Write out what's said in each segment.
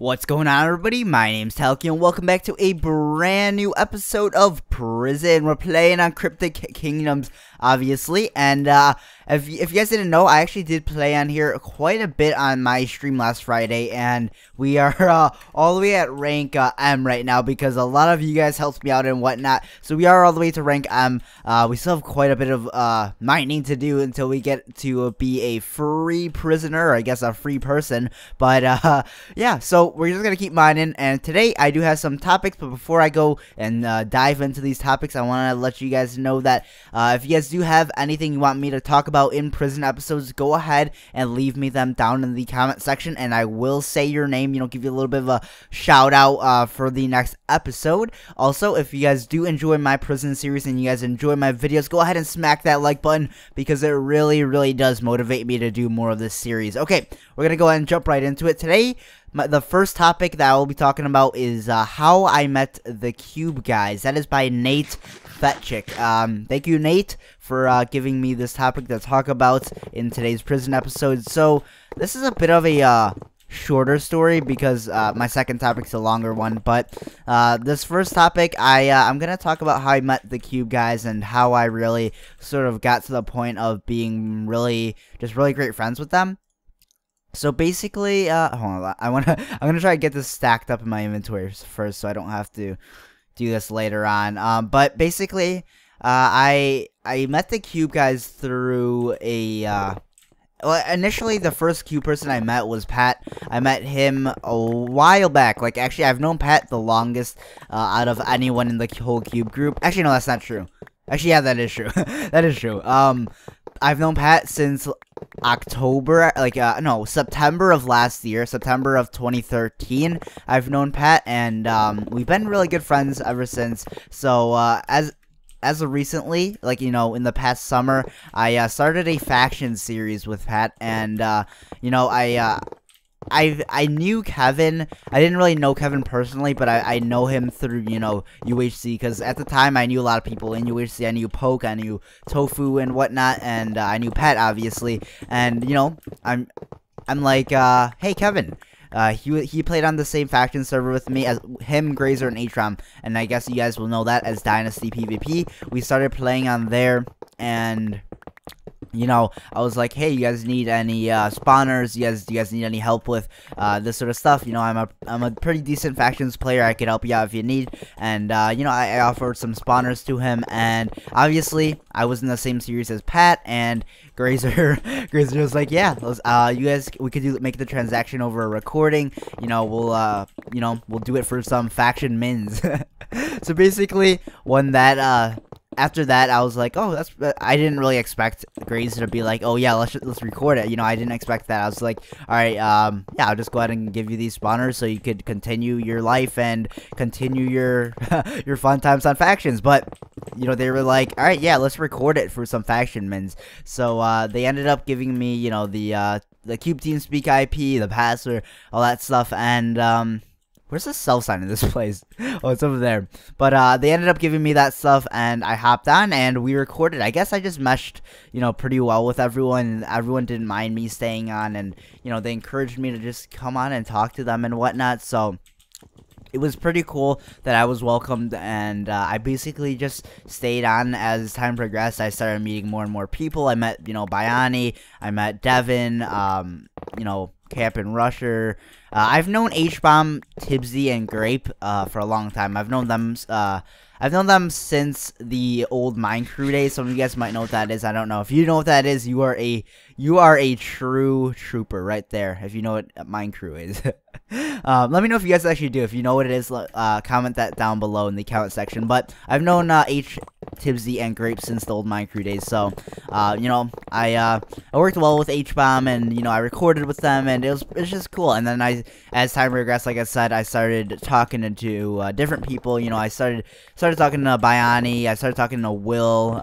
What's going on, everybody? My name's Talekio, and welcome back to a brand new episode of Prison. We're playing on Cryptic Kingdoms, obviously, and if you guys didn't know, I actually did play on here quite a bit on my stream last Friday, and we are all the way at rank M right now because a lot of you guys helped me out and whatnot. So we are all the way to rank M. We still have quite a bit of mining to do until we get to be a free prisoner, or I guess a free person. But yeah, so we're just gonna keep mining, and today I do have some topics. But before I go and dive into these topics, I want to let you guys know that if you guys do have anything you want me to talk about in prison episodes, go ahead and leave me them down in the comment section, and I will say your name, give you a little bit of a shout out for the next episode. Also, if you guys do enjoy my prison series and you guys enjoy my videos, go ahead and smack that like button because it really does motivate me to do more of this series. Okay, we're gonna go ahead and jump right into it. Today, the first topic that I will be talking about is how I met the Cube guys. That is by Nate Fetchick. Thank you, Nate, for giving me this topic to talk about in today's prison episode. So this is a bit of a shorter story because my second topic's a longer one. But this first topic, I'm gonna talk about how I met the Cube guys and how I really sort of got to the point of being really great friends with them. So basically, hold on, I'm gonna try to get this stacked up in my inventory first, so I don't have to do this later on. But basically, I met the Cube guys through a well, initially the first Cube person I met was Pat. I met him a while back. Like, actually, I've known Pat the longest out of anyone in the whole Cube group. Actually, no, that's not true. Actually, yeah, that is true. That is true. I've known Pat since October, no, September of last year, September of 2013. I've known Pat, and we've been really good friends ever since. So as of recently, in the past summer, I started a faction series with Pat, and I knew Kevin. I didn't really know Kevin personally, but I know him through, UHC, because at the time I knew a lot of people in UHC. I knew Poke, I knew Tofu and whatnot, and I knew Pat, obviously. And, I'm like, hey, Kevin. He played on the same faction server with me as him, Grazer, and Atrom, and I guess you guys will know that as Dynasty PvP. We started playing on there, and I was like, hey, you guys need any spawners? You guys need any help with this sort of stuff? I'm a pretty decent factions player. I could help you out if you need. And I offered some spawners to him, and obviously I was in the same series as Pat, and Grazer was like, yeah, you guys, we could make the transaction over a recording. We'll do it for some faction mins. So basically, when that after that, I was like, oh, I didn't really expect Grazer to be like, oh yeah, let's record it. I didn't expect that. I was like, all right, yeah, I'll just go ahead and give you these spawners so you could continue your life and continue your your fun times on factions. But they were like, all right, yeah, let's record it for some faction mins. So they ended up giving me, the Cube TeamSpeak IP, the password, all that stuff, and where's the cell sign in this place? Oh, it's over there. But they ended up giving me that stuff, and I hopped on, and we recorded. I guess I just meshed, pretty well with everyone, and everyone didn't mind me staying on, and, they encouraged me to just come on and talk to them and whatnot, so it was pretty cool that I was welcomed, and I basically just stayed on as time progressed. I started meeting more and more people. I met, Biani, I met Devin, Camp and Rusher. I've known H-Bomb, Tibsy, and Grape for a long time. I've known them since the old Mine Crew days. Some of you guys might know what that is. I don't know. If you know what that is, you are a true trooper right there. If you know what Mine Crew is. Let me know if you guys actually do. If you know what it is, comment that down below in the comment section. But I've known Tibsy, and Grape since the old Mine Crew days. So, I worked well with H-Bomb, and, I recorded with them, and it was just cool. And then as time progressed, like I said, I started talking to different people. I started talking to Biani, I started talking to Will,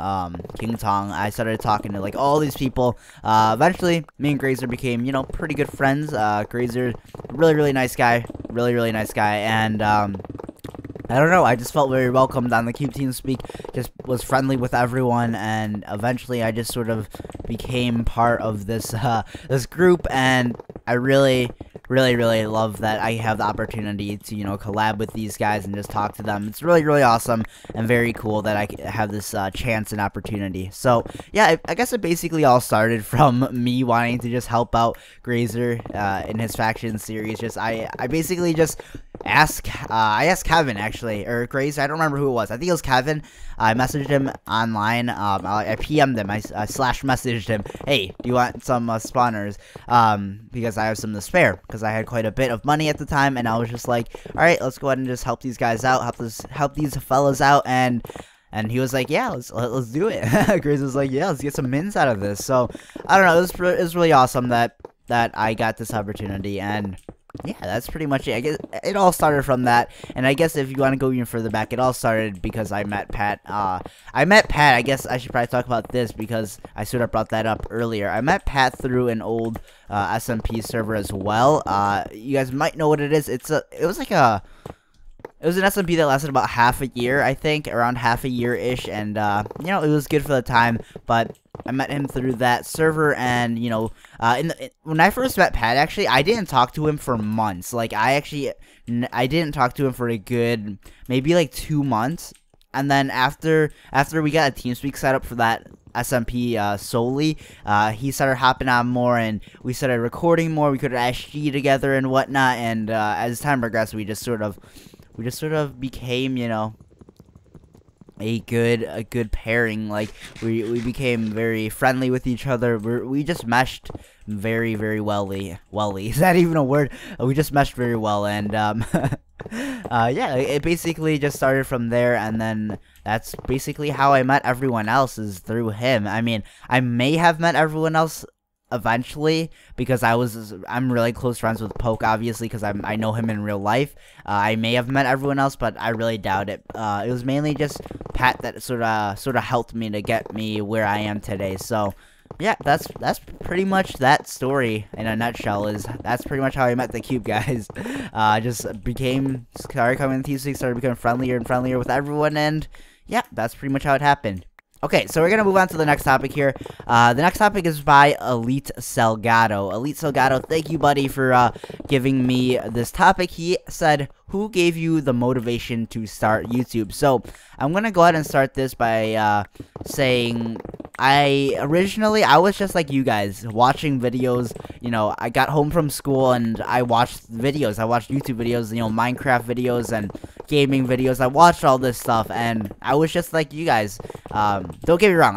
King Tong. I started talking to, all these people. Eventually, me and Grazer became, pretty good friends. Grazer, really nice guy, really nice guy, and I don't know, I just felt very welcomed on the Cube TeamSpeak, just was friendly with everyone, and eventually I just sort of became part of this this group, and I really really love that I have the opportunity to, you know, collab with these guys and just talk to them. It's really awesome and very cool that I have this chance and opportunity. So yeah, I guess it basically all started from me wanting to just help out Grazer in his faction series. Just I basically just I asked Kevin, actually, or Grazer, I don't remember who it was. I think it was Kevin. I messaged him online. I PM'd him. I slash messaged him. Hey, do you want some spawners? Because I have some to spare. Because I had quite a bit of money at the time, and I was just like, all right, let's go ahead and just help these guys out, help these fellas out, and he was like, yeah, let's do it. Grace was like, yeah, let's get some mins out of this. So I don't know. It was really awesome that I got this opportunity, and yeah, that's pretty much it. I guess it all started from that, and I guess if you want to go even further back, it all started because I met Pat. I guess I should probably talk about this because I sort of brought that up earlier. I met Pat through an old SMP server as well. You guys might know what it is. It was an SMP that lasted about half a year, I think, around half a year-ish, and, you know, it was good for the time, but I met him through that server, and, you know, when I first met Pat, actually, I didn't talk to him for months. Like, I didn't talk to him for a good, maybe, like, 2 months, and then after we got a TeamSpeak set up for that SMP solely, he started hopping on more, and we started recording more. We could SG together and whatnot, and as time progressed, we just sort of became, you know, a good pairing. Like we became very friendly with each other. We just meshed very welly. Is that even a word? We just meshed very well, and yeah, it basically just started from there, and then that's basically how I met everyone else, is through him. I mean, I may have met everyone else eventually, because I'm really close friends with Poke, obviously, because I know him in real life. I may have met everyone else, but I really doubt it. It was mainly just Pat that sort of helped me to get me where I am today. So yeah, that's pretty much that story in a nutshell. That's pretty much how I met the Cube guys. Just started coming to TeamSpeak, started becoming friendlier and friendlier with everyone, and yeah, that's pretty much how it happened. Okay, so we're going to move on to the next topic here. The next topic is by Elite Salgado. Elite Salgado, thank you, buddy, for giving me this topic. He said, who gave you the motivation to start YouTube? So I'm going to go ahead and start this by saying I was just like you guys, watching videos. You know, I got home from school and I watched videos. I watched YouTube videos, you know, Minecraft videos and gaming videos. I watched all this stuff, and I was just like you guys. Don't get me wrong,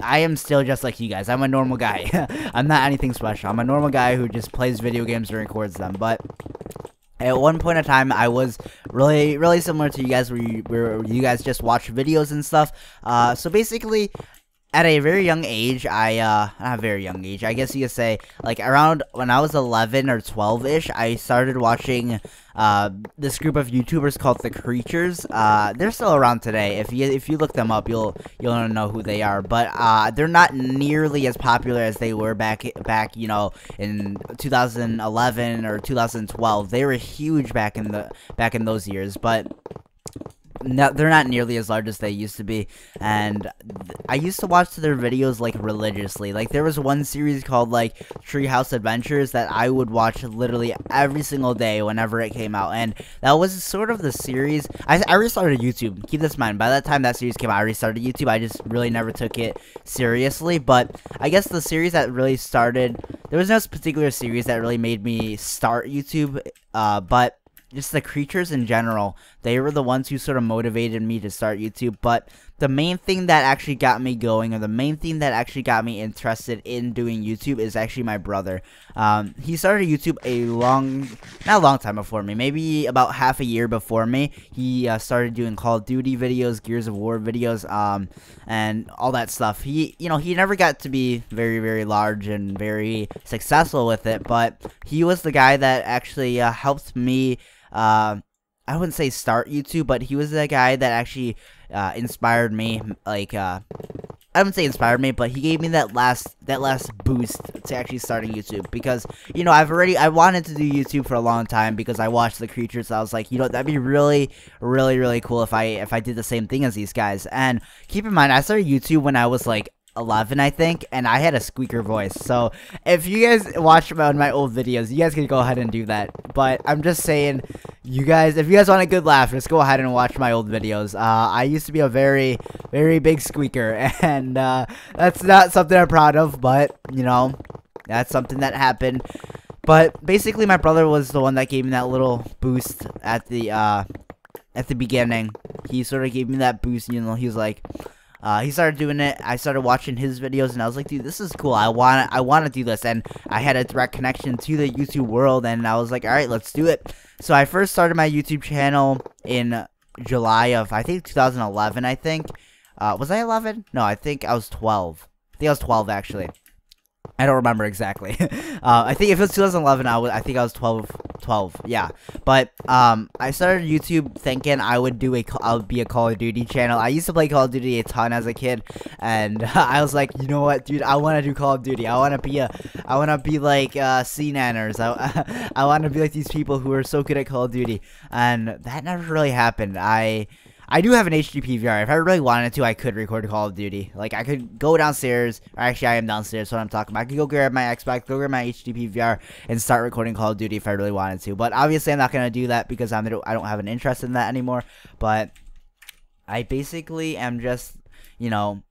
I am still just like you guys. I'm a normal guy. I'm not anything special. I'm a normal guy who just plays video games and records them. But at one point in time, I was really similar to you guys, where you guys just watch videos and stuff. So basically, at a very young age, not a very young age, I guess you could say, like around when I was 11 or 12-ish, I started watching this group of YouTubers called The Creatures. They're still around today. If you look them up, you'll know who they are. But they're not nearly as popular as they were back, you know, in 2011 or 2012. They were huge back in those years, but no, they're not nearly as large as they used to be, and I used to watch their videos like religiously. Like there was one series called like Treehouse Adventures that I would watch literally every single day whenever it came out, and that was sort of the series. I restarted YouTube. Keep this in mind, by that time that series came out, I restarted YouTube. I just really never took it seriously, but I guess the series that really started, there was no particular series that really made me start YouTube, but just The Creatures in general, they were the ones who sort of motivated me to start YouTube. But the main thing that actually got me going, or the main thing that actually got me interested in doing YouTube, is actually my brother. He started YouTube not a long time before me, maybe about half a year before me. He started doing Call of Duty videos, Gears of War videos, and all that stuff. He never got to be very large and very successful with it, but he was the guy that actually helped me. I wouldn't say start YouTube, but he was the guy that actually inspired me. Like I wouldn't say inspired me, but he gave me that last boost to actually starting YouTube, because you know I wanted to do YouTube for a long time because I watched The Creatures. So I was like, you know, that'd be really cool if I did the same thing as these guys. And keep in mind, I started YouTube when I was like 2011, I think, and I had a squeaker voice. So if you guys watch my old videos, you guys can go ahead and do that. But I'm just saying, you guys, if you guys want a good laugh, just go ahead and watch my old videos. I used to be a very, very big squeaker, and that's not something I'm proud of, but, you know, that's something that happened. But basically, my brother was the one that gave me that little boost at the beginning. He sort of gave me that boost, you know. He was like, he started doing it. I started watching his videos, and I was like, dude, this is cool. I want to do this. And I had a direct connection to the YouTube world, and I was like, all right, let's do it. So I first started my YouTube channel in July of, I think, 2011, I think. Was I 11? No, I think I was 12. I think I was 12, actually. I don't remember exactly. I think if it was 2011, I think I was 12, yeah. But I started YouTube thinking I would be a Call of Duty channel. I used to play Call of Duty a ton as a kid, and I was like, you know what, dude, I want to do Call of Duty. I want to be like C-nanners. I want to be like these people who are so good at Call of Duty, and that never really happened. I do have an HD PVR. If I really wanted to, I could record Call of Duty. Like, I could go downstairs. Or actually, I am downstairs, so what I'm talking about. I could go grab my Xbox, go grab my HD PVR, and start recording Call of Duty if I really wanted to. But obviously, I'm not going to do that because I don't have an interest in that anymore. But I basically am just, you know,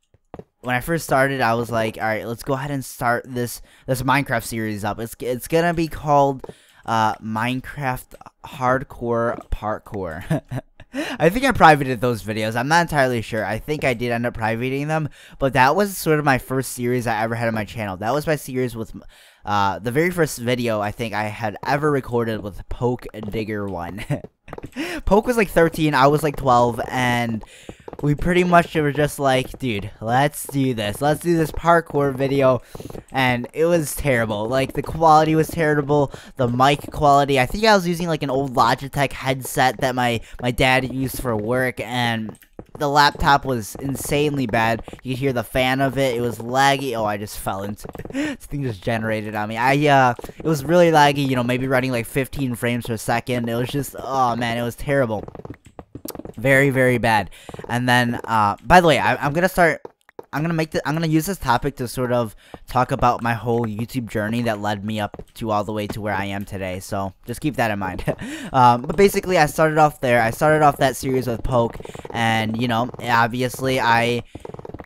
when I first started, I was like, all right, let's go ahead and start this Minecraft series up. It's going to be called Minecraft Hardcore Parkour. I think I privated those videos. I'm not entirely sure. I think I did end up privating them, but that was sort of my first series I ever had on my channel. That was my series with the very first video I think I had ever recorded with Poke Digger 1. Poke was like 13, I was like 12, and we pretty much were just like, dude, let's do this. Let's do this parkour video. And it was terrible. Like, the quality was terrible. The mic quality. I think I was using like an old Logitech headset that my dad used for work, and the laptop was insanely bad. You could hear the fan of it. It was laggy. Oh, I just fell into this thing just generated on me. It was really laggy, you know, maybe running like 15 frames per second. It was just, oh man, it was terrible. Very, very bad. And then, by the way, I'm gonna use this topic to sort of talk about my whole YouTube journey that led me up to all the way to where I am today. So just keep that in mind. But basically, I started off there. I started off that series with Poke, and you know, obviously, I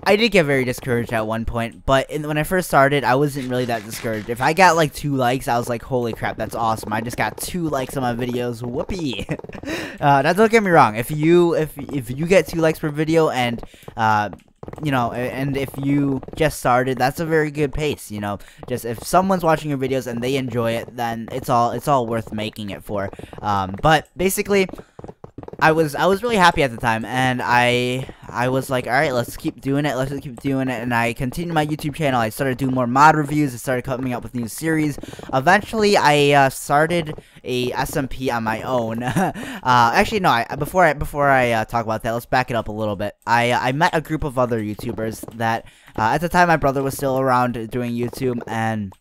did get very discouraged at one point, but when I first started, I wasn't really that discouraged. If I got like 2 likes, I was like, holy crap, that's awesome. I just got 2 likes on my videos. Whoopee. Now, don't get me wrong. If you get 2 likes per video, and you know, and if you just started, that's a very good pace, you know. Just if someone's watching your videos and they enjoy it, then it's all worth making it for. But basically, I was really happy at the time, and I was like, all right, let's keep doing it. Let's just keep doing it. And I continued my YouTube channel. I started doing more mod reviews. I started coming up with new series. Eventually, I started a SMP on my own. Actually, no. Before I talk about that, let's back it up a little bit. I met a group of other YouTubers that at the time my brother was still around doing YouTube, and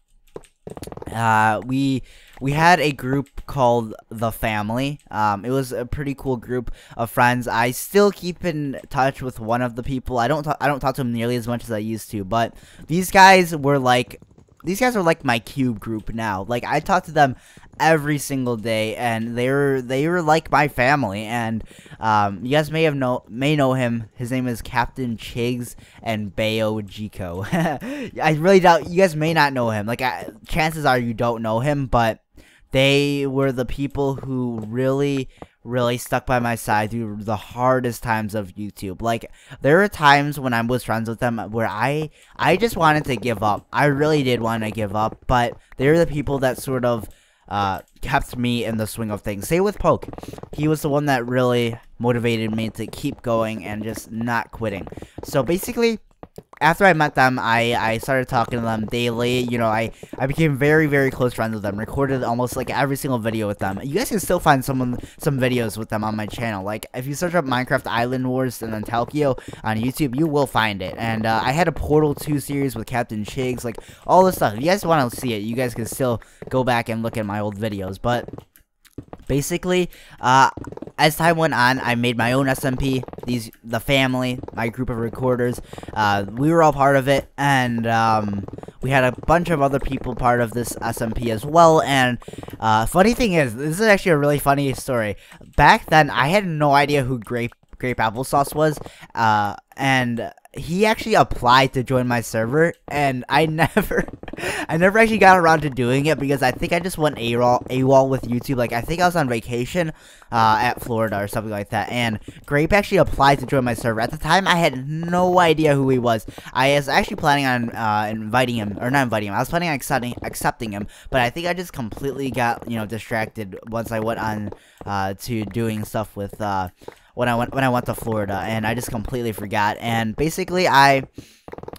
we had a group called The Family. It was a pretty cool group of friends. I still keep in touch with one of the people. I don't talk to them nearly as much as I used to, but these guys were like my cube group now. Like, I talk to them every single day, and they were like my family. And you guys may know him. His name is Captain Chigs and Bayo Jico. I really doubt you guys may not know him. Like, chances are you don't know him, but they were the people who really stuck by my side through the hardest times of YouTube. Like, there were times when I was friends with them where I just wanted to give up. I really did want to give up, but they were the people that sort of kept me in the swing of things. Same with Poke. He was the one that really motivated me to keep going and just not quitting. So basically, after I met them, I started talking to them daily. You know, I became very, very close friends with them. Recorded almost like every single video with them. You guys can still find some videos with them on my channel. Like, if you search up Minecraft Island Wars and then Talekio on YouTube, you will find it. And I had a Portal 2 series with Captain Chigs, like all this stuff. If you guys want to see it, you guys can still go back and look at my old videos. But Basically, as time went on, I made my own SMP. The family, my group of recorders, we were all part of it, and we had a bunch of other people part of this SMP as well. And funny thing is, this is actually a really funny story. Back then, I had no idea who Grape Applesauce was, and he actually applied to join my server, and I never actually got around to doing it because I think I just went AWOL with YouTube. Like, I think I was on vacation at Florida or something like that, and Grape actually applied to join my server. At the time, I had no idea who he was. I was actually planning on inviting him, or not inviting him. I was planning on accepting him, but I think I just completely got, you know, distracted once I went on to doing stuff with when I went to Florida, and I just completely forgot. And basically, I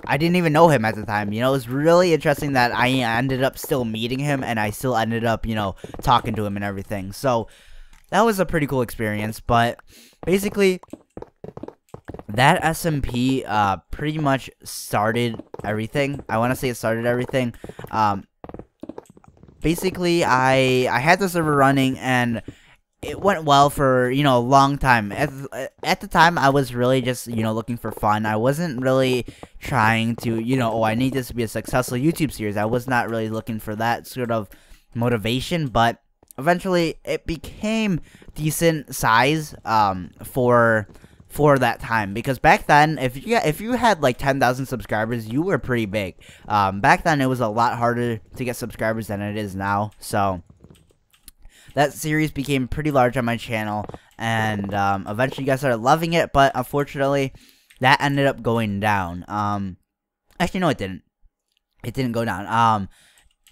didn't even know him at the time. You know, it was really interesting that I ended up still meeting him, and I still ended up, you know, talking to him and everything. So that was a pretty cool experience. But basically, that SMP pretty much started everything. I want to say it started everything. Basically, I had the server running, and it went well for, you know, a long time. At the time, I was really just, you know, looking for fun. I wasn't really trying to, you know, oh, I need this to be a successful YouTube series. I was not really looking for that sort of motivation, but eventually it became decent size for that time, because back then, if you had like 10,000 subscribers, you were pretty big. Back then, it was a lot harder to get subscribers than it is now, so that series became pretty large on my channel, and eventually you guys started loving it, but unfortunately, that ended up going down. Actually, no, it didn't. It didn't go down.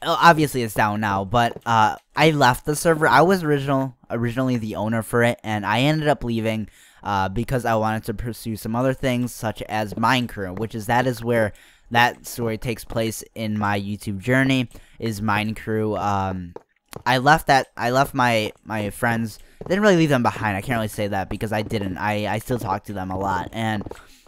Obviously, it's down now, but I left the server. I was originally the owner for it, and I ended up leaving because I wanted to pursue some other things, such as Minecraft, that is where that story takes place in my YouTube journey, is Minecraft. I left my friends. I didn't really leave them behind. I can't really say that because I didn't. I still talk to them a lot, and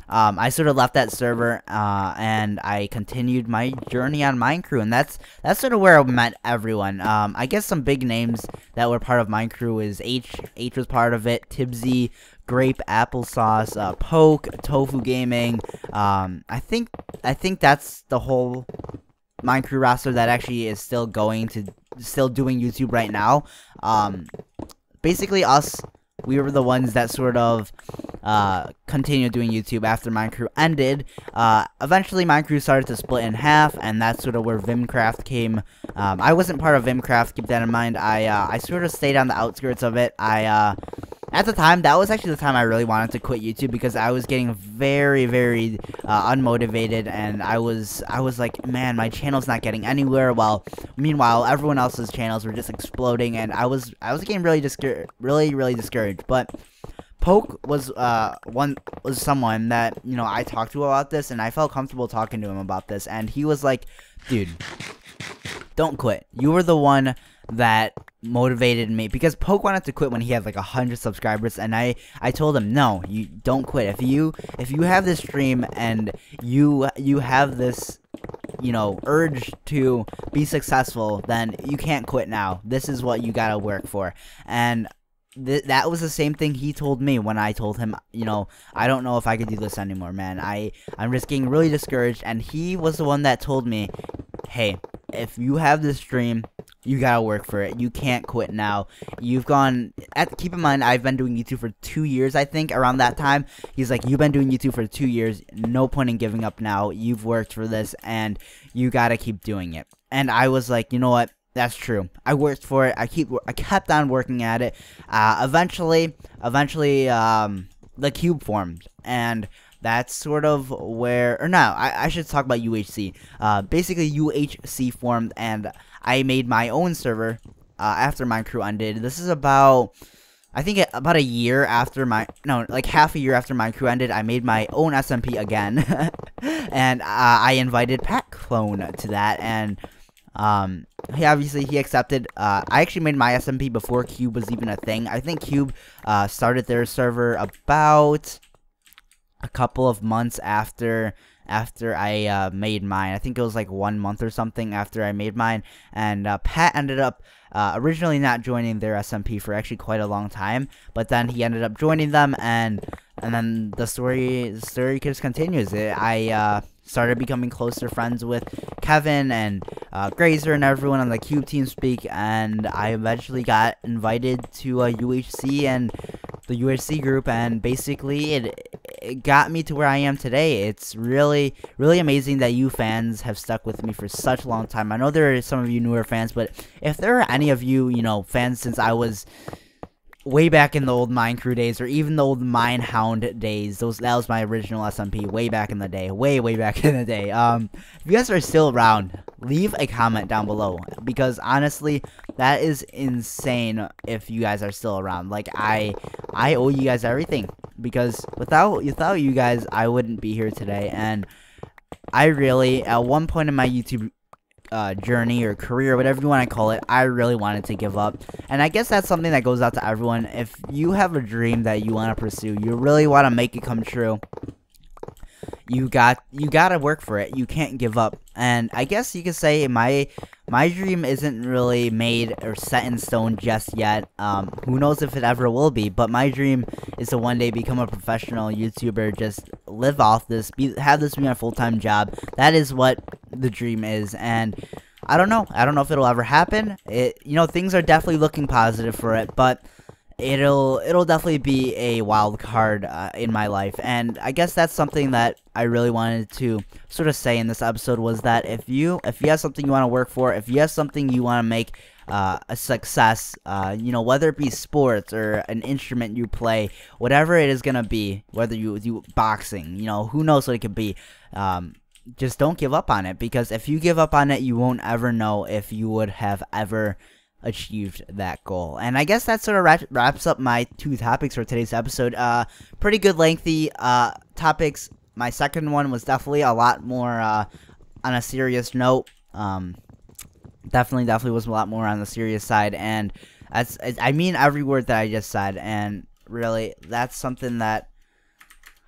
I sort of left that server, and I continued my journey on Minecraft, and that's sort of where I met everyone. I guess some big names that were part of Minecraft is H was part of it, Tibsy, Grape Applesauce, Poke, Tofu Gaming. I think that's the whole Minecraft roster that actually is still doing YouTube right now. Basically us, we were the ones that sort of continued doing YouTube after Minecraft ended. Eventually Minecraft started to split in half, and that's sort of where Vimcraft came. I wasn't part of Vimcraft, keep that in mind. I sort of stayed on the outskirts of it. At the time, that was actually the time I really wanted to quit YouTube, because I was getting very, very unmotivated, and I was like, man, my channel's not getting anywhere. Meanwhile, everyone else's channels were just exploding, and I was getting really discouraged. But Poke was someone that, you know, I talked to about this, and I felt comfortable talking to him about this, and he was like, dude, don't quit. You were the one that motivated me, because Poke wanted to quit when he had like 100 subscribers, and I told him, no, you don't quit. If you have this dream and you have this, you know, urge to be successful, then you can't quit now. This is what you gotta work for. And that was the same thing he told me when I told him, you know, I don't know if I could do this anymore, man. I'm just getting really discouraged. And he was the one that told me, hey, if you have this dream, you gotta work for it. You can't quit now. Keep in mind, I've been doing YouTube for 2 years, I think, around that time. He's like, you've been doing YouTube for 2 years. No point in giving up now. You've worked for this, and you gotta keep doing it. And I was like, you know what? That's true. I worked for it. I kept on working at it. Eventually, the cube formed, and that's sort of where, or no, I should talk about UHC. Basically, UHC formed, and I made my own server after Minecraft ended. This is about, I think, about a year after half a year after Minecraft ended. I made my own SMP again, and I invited Pat Clone to that, and he accepted. I actually made my SMP before Cube was even a thing. I think Cube started their server about a couple of months after after I made mine. I think it was like 1 month or something after I made mine, and Pat ended up originally not joining their SMP for actually quite a long time, but then he ended up joining them, and then the story just continues. I started becoming closer friends with Kevin and Grazer and everyone on the Cube team speak, and I eventually got invited to UHC and the UHC group, and basically it got me to where I am today. It's really amazing that you fans have stuck with me for such a long time. I know there are some of you newer fans, but if there are any of you, fans since I was way back in the old Mine Crew days, or even the old Mine Hound days, that was my original SMP way back in the day, way back in the day. If you guys are still around, leave a comment down below, because honestly, that is insane if you guys are still around. Like, I owe you guys everything, because without you guys, I wouldn't be here today. And I really, at one point in my YouTube journey or career, whatever you want to call it, I really wanted to give up. And I guess that's something that goes out to everyone. If you have a dream that you want to pursue, you really want to make it come true, you gotta work for it. You can't give up. And I guess you could say my dream isn't really made or set in stone just yet. Who knows if it ever will be, but my dream is to one day become a professional YouTuber, just live off this, have this be my full-time job. That is what the dream is, and I don't know if it'll ever happen. Things are definitely looking positive for it, but it'll definitely be a wild card in my life. And I guess that's something that I really wanted to sort of say in this episode, was that if you have something you want to work for, if you have something you want to make a success, whether it be sports or an instrument you play, whatever it is gonna be, whether you do boxing, who knows what it could be, just don't give up on it, because if you give up on it, you won't ever know if you would have ever achieved that goal. And I guess that sort of wraps up my 2 topics for today's episode. Pretty good lengthy topics. My second one was definitely a lot more on a serious note. Definitely was a lot more on the serious side, and I mean every word that I just said. And really, that's something that,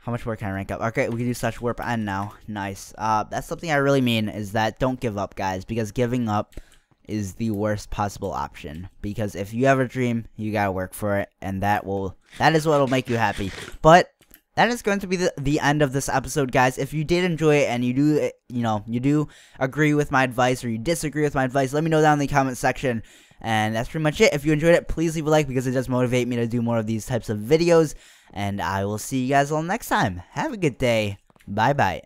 how much more can I rank up? Okay, we can do such warp end now. Nice. That's something I really mean, is that don't give up, guys, because giving up is the worst possible option. Because if you have a dream, you gotta work for it, and that is what will make you happy. But that is going to be the end of this episode, guys. If you did enjoy it, and you do agree with my advice, or you disagree with my advice, let me know down in the comment section. And that's pretty much it. If you enjoyed it, please leave a like, because it does motivate me to do more of these types of videos. And I will see you guys all next time. Have a good day. Bye bye.